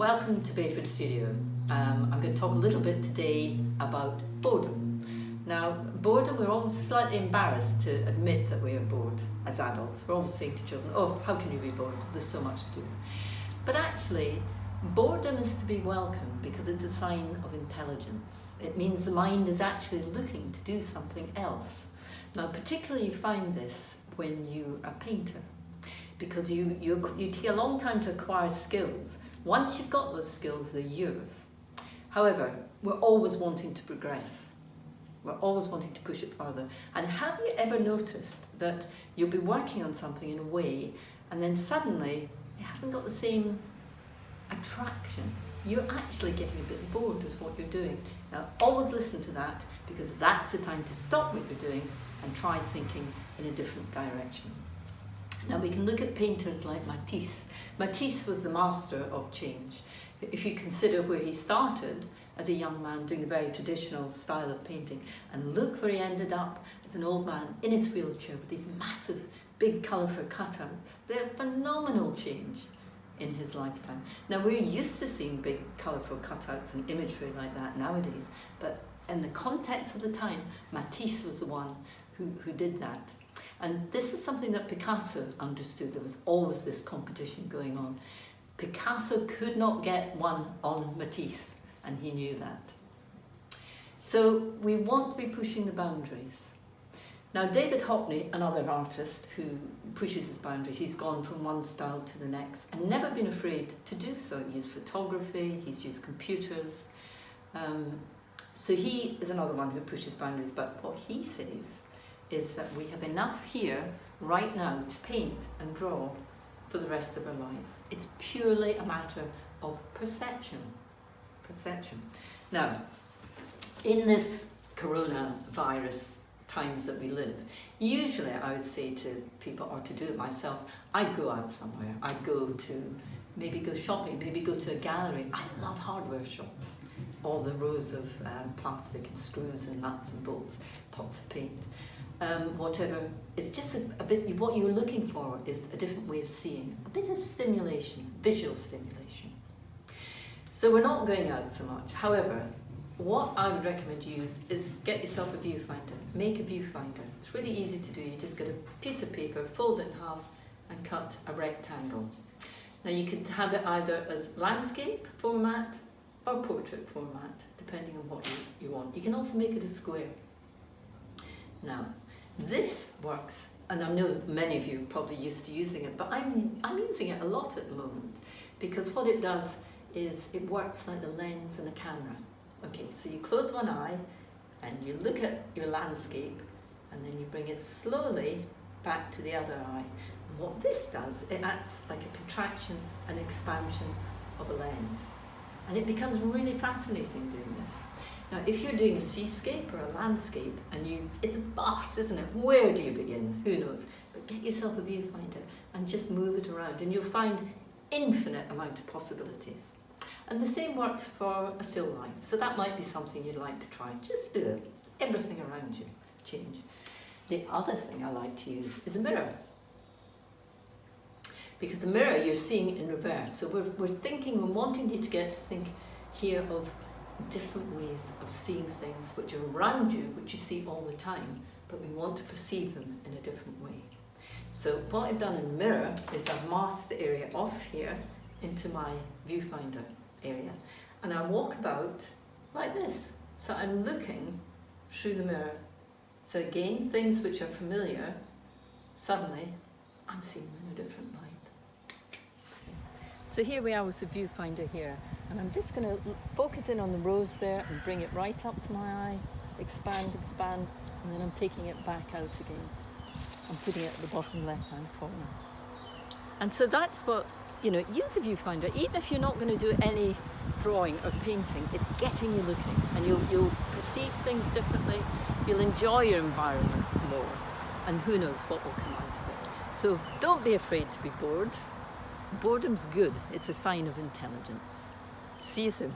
welcome to Bedford Studio. I'm going to talk a little bit today about boredom. Now, boredom, we're always slightly embarrassed to admit that we are bored as adults. We're always saying to children, oh, how can you be bored? There's so much to do. But actually, boredom is to be welcomed because it's a sign of intelligence. It means the mind is actually looking to do something else. Now, particularly you find this when you're a painter, because you take a long time to acquire skills. Once you've got those skills, they're yours. However, we're always wanting to progress. We're always wanting to push it further. And have you ever noticed that you'll be working on something in a way, and then suddenly it hasn't got the same attraction? You're actually getting a bit bored with what you're doing. Now, always listen to that, because that's the time to stop what you're doing and try thinking in a different direction. Now, we can look at painters like Matisse. Matisse was the master of change. If you consider where he started as a young man doing the very traditional style of painting, and look where he ended up as an old man in his wheelchair with these massive, big, colourful cutouts. They're phenomenal change in his lifetime. Now, we're used to seeing big, colourful cutouts and imagery like that nowadays, but in the context of the time, Matisse was the one who did that. And this was something that Picasso understood. There was always this competition going on. Picasso could not get one on Matisse, and he knew that. So we want to be pushing the boundaries. Now, David Hockney, another artist who pushes his boundaries, he's gone from one style to the next and never been afraid to do so. He used photography, he's used computers. So he is another one who pushes boundaries, but what he says is that we have enough here right now to paint and draw for the rest of our lives. It's purely a matter of perception. Perception. Now, in this coronavirus times that we live, usually I would say to people, or to do it myself, I'd go out somewhere. I'd maybe go shopping, maybe go to a gallery. I love hardware shops. All the rows of plastic and screws and nuts and bolts, pots of paint. Whatever, it's just a bit, what you're looking for is a different way of seeing, a bit of stimulation, visual stimulation. So we're not going out so much. However, what I would recommend you use is get yourself a viewfinder. Make a viewfinder. It's really easy to do. You just get a piece of paper, fold it in half and cut a rectangle. Now, you can have it either as landscape format or portrait format, depending on what you want. You can also make it a square. Now, this works, and I know many of you are probably used to using it, but I'm using it a lot at the moment, because what it does is it works like the lens in a camera. Okay, so you close one eye and you look at your landscape, and then you bring it slowly back to the other eye. And what this does, it acts like a contraction and expansion of a lens. And it becomes really fascinating doing this. Now, if you're doing a seascape or a landscape, and it's vast, isn't it? Where do you begin? Who knows? But get yourself a viewfinder and just move it around, and you'll find infinite amount of possibilities. And the same works for a still life. So that might be something you'd like to try. Just do it. Everything around you change. The other thing I like to use is a mirror. Because the mirror, you're seeing in reverse. So we're wanting you to get to think here of different ways of seeing things which are around you, which you see all the time, but we want to perceive them in a different way. So what I've done in the mirror is I've masked the area off here into my viewfinder area, and I walk about like this. So I'm looking through the mirror. So again, things which are familiar, suddenly I'm seeing them in a different light. So here we are with the viewfinder here, and I'm just going to focus in on the rose there and bring it right up to my eye, expand, and then I'm taking it back out again. I'm putting it at the bottom left-hand corner. And so that's what, use a viewfinder. Even if you're not going to do any drawing or painting, it's getting you looking, and you'll perceive things differently, you'll enjoy your environment more, and who knows what will come out of it. So don't be afraid to be bored. Boredom's good. It's a sign of intelligence. See you soon.